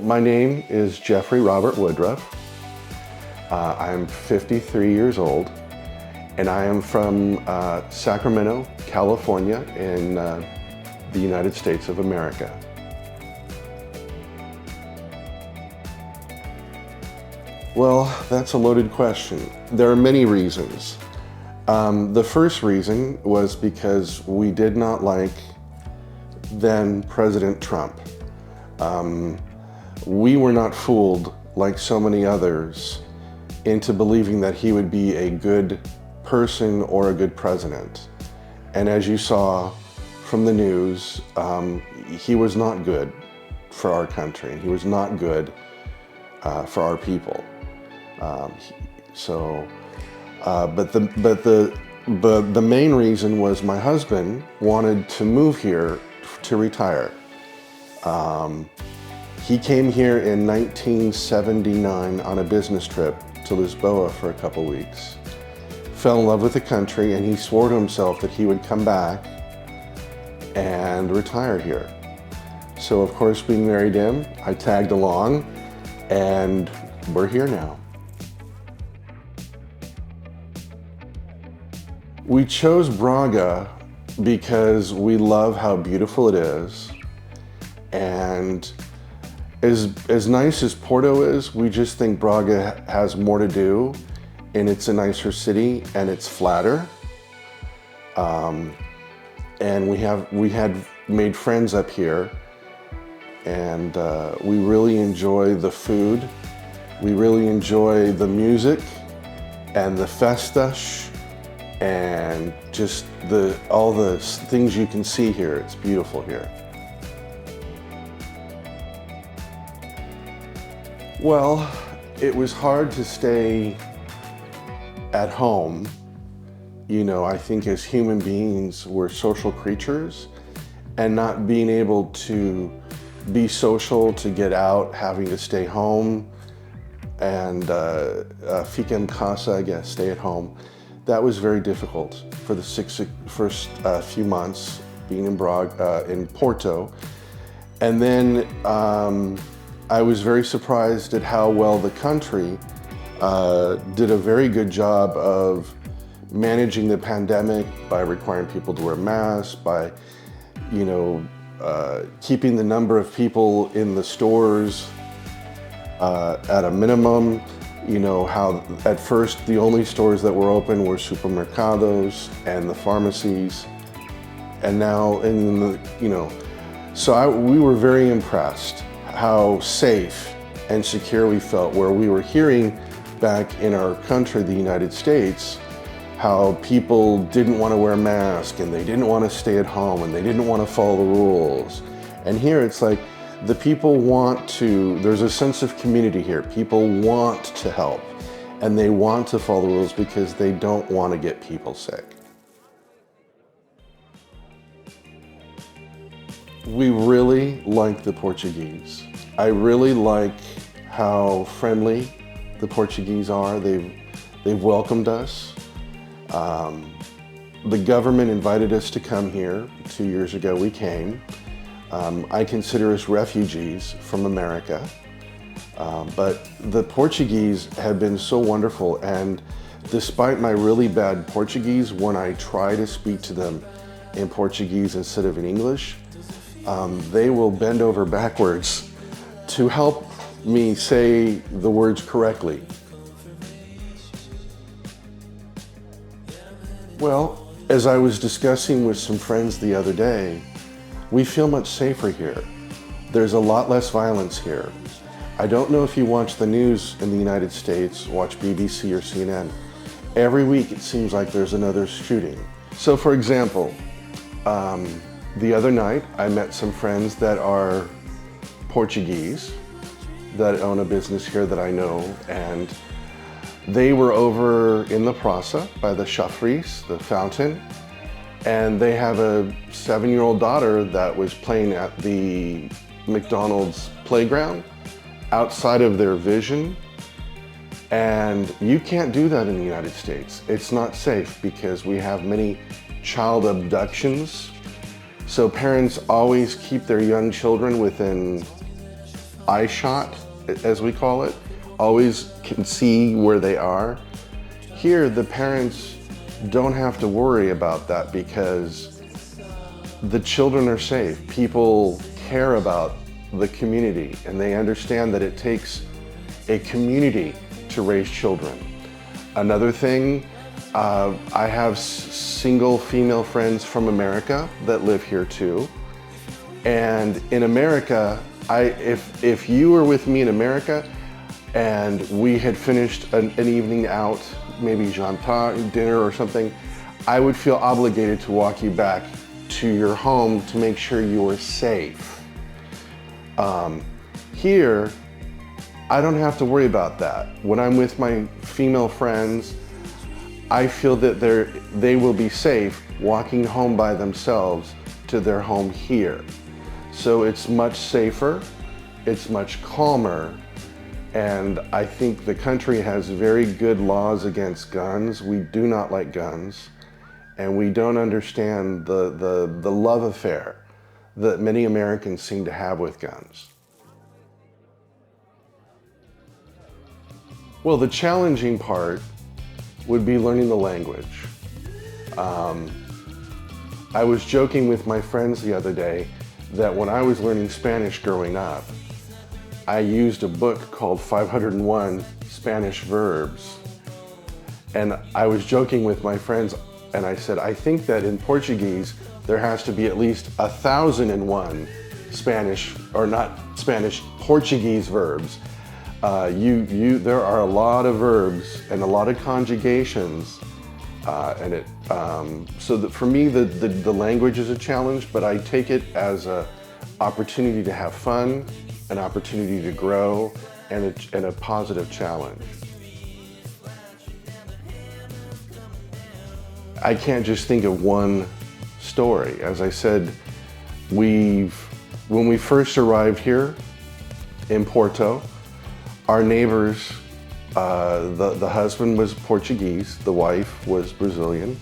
My name is Jeffrey Robert Woodruff. I'm 53 years old, and I am from Sacramento, California, in the United States of America. Well, that's a loaded question. There are many reasons. The first reason was because we did not like then President Trump. We were not fooled, like so many others, into believing that he would be a good person or a good president. And as you saw from the news, he was not good for our country. He was not good for our people. But the main reason was my husband wanted to move here to retire. He came here in 1979 on a business trip to Lisboa for a couple weeks, fell in love with the country, and he swore to himself that he would come back and retire here. So of course, we married him, I tagged along, and we're here now. We chose Braga because we love how beautiful it is, and as nice as Porto is, we just think Braga has more to do, and it's a nicer city, and it's flatter. And we had made friends up here, and we really enjoy the food. We really enjoy the music and the festas and just all the things you can see here. It's beautiful here. Well, it was hard to stay at home. You know, I think as human beings, we're social creatures, and not being able to be social, to get out, having to stay home, and fica em casa, I guess, stay at home. That was very difficult for the first few months being in in Porto. And then I was very surprised at how well the country did a very good job of managing the pandemic by requiring people to wear masks, by, keeping the number of people in the stores at a minimum. You know, how at first the only stores that were open were supermercados and the pharmacies, and now we were very impressed how safe and secure we felt, where we were hearing back in our country, the United States, how people didn't want to wear masks and they didn't want to stay at home and they didn't want to follow the rules. And here it's like the people there's a sense of community here. People want to help and they want to follow the rules because they don't want to get people sick. We really like the Portuguese. I really like how friendly the Portuguese are. They've welcomed us. The government invited us to come here 2 years ago. We came. I consider us refugees from America. But the Portuguese have been so wonderful, and despite my really bad Portuguese, when I try to speak to them in Portuguese instead of in English, they will bend over backwards to help me say the words correctly. Well, as I was discussing with some friends the other day, we feel much safer here. There's a lot less violence here. I don't know if you watch the news in the United States, watch BBC or CNN. Every week it seems like there's another shooting. So for example, the other night I met some friends that are Portuguese that own a business here that I know, and they were over in the Praça by the Chafris, the fountain, and they have a 7-year-old daughter that was playing at the McDonald's playground outside of their vision. And you can't do that in the United States. It's not safe because we have many child abductions. So parents always keep their young children within eye shot, as we call it, always can see where they are. Here, the parents don't have to worry about that because the children are safe. People care about the community and they understand that it takes a community to raise children. Another thing, I have single female friends from America that live here too. And in America, if you were with me in America and we had finished an evening out, maybe jantar, dinner or something, I would feel obligated to walk you back to your home to make sure you were safe. Here, I don't have to worry about that. When I'm with my female friends, I feel that they will be safe walking home by themselves to their home here. So it's much safer, it's much calmer, and I think the country has very good laws against guns. We do not like guns, and we don't understand the love affair that many Americans seem to have with guns. Well, the challenging part would be learning the language. I was joking with my friends the other day that when I was learning Spanish growing up, I used a book called 501 Spanish Verbs. And I was joking with my friends and I said, I think that in Portuguese, there has to be at least 1,001 Spanish, or not Spanish, Portuguese verbs. There are a lot of verbs and a lot of conjugations, so that for me, the language is a challenge, but I take it as an opportunity to have fun, an opportunity to grow, and a positive challenge. I can't just think of one story. As I said, when we first arrived here in Porto, our neighbors, the husband was Portuguese, the wife was Brazilian,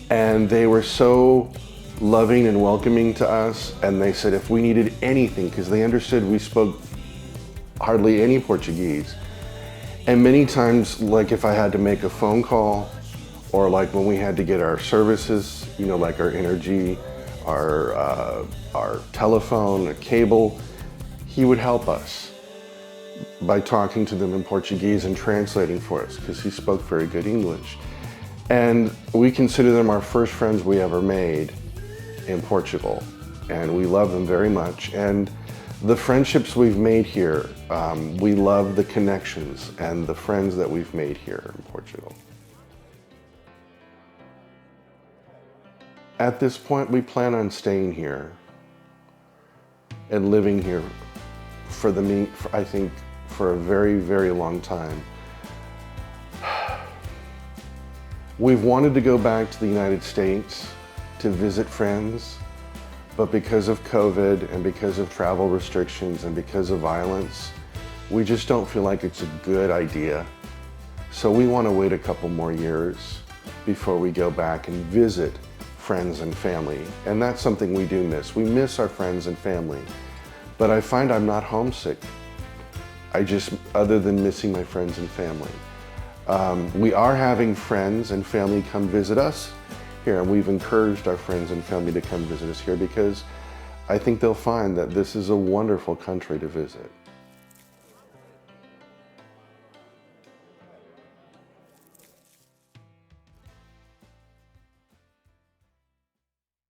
and they were so loving and welcoming to us, and they said if we needed anything, because they understood we spoke hardly any Portuguese, and many times, like if I had to make a phone call, or like when we had to get our services, you know, like our energy, our telephone, a cable, he would help us by talking to them in Portuguese and translating for us, because he spoke very good English. And we consider them our first friends we ever made in Portugal, and we love them very much. And the friendships we've made here, we love the connections and the friends that we've made here in Portugal. At this point, we plan on staying here and living here I think for a very, very long time. We've wanted to go back to the United States to visit friends, but because of COVID and because of travel restrictions and because of violence, we just don't feel like it's a good idea. So we want to wait a couple more years before we go back and visit friends and family. And that's something we do miss. We miss our friends and family. But I find I'm not homesick. Other than missing my friends and family. We are having friends and family come visit us here, and we've encouraged our friends and family to come visit us here because I think they'll find that this is a wonderful country to visit.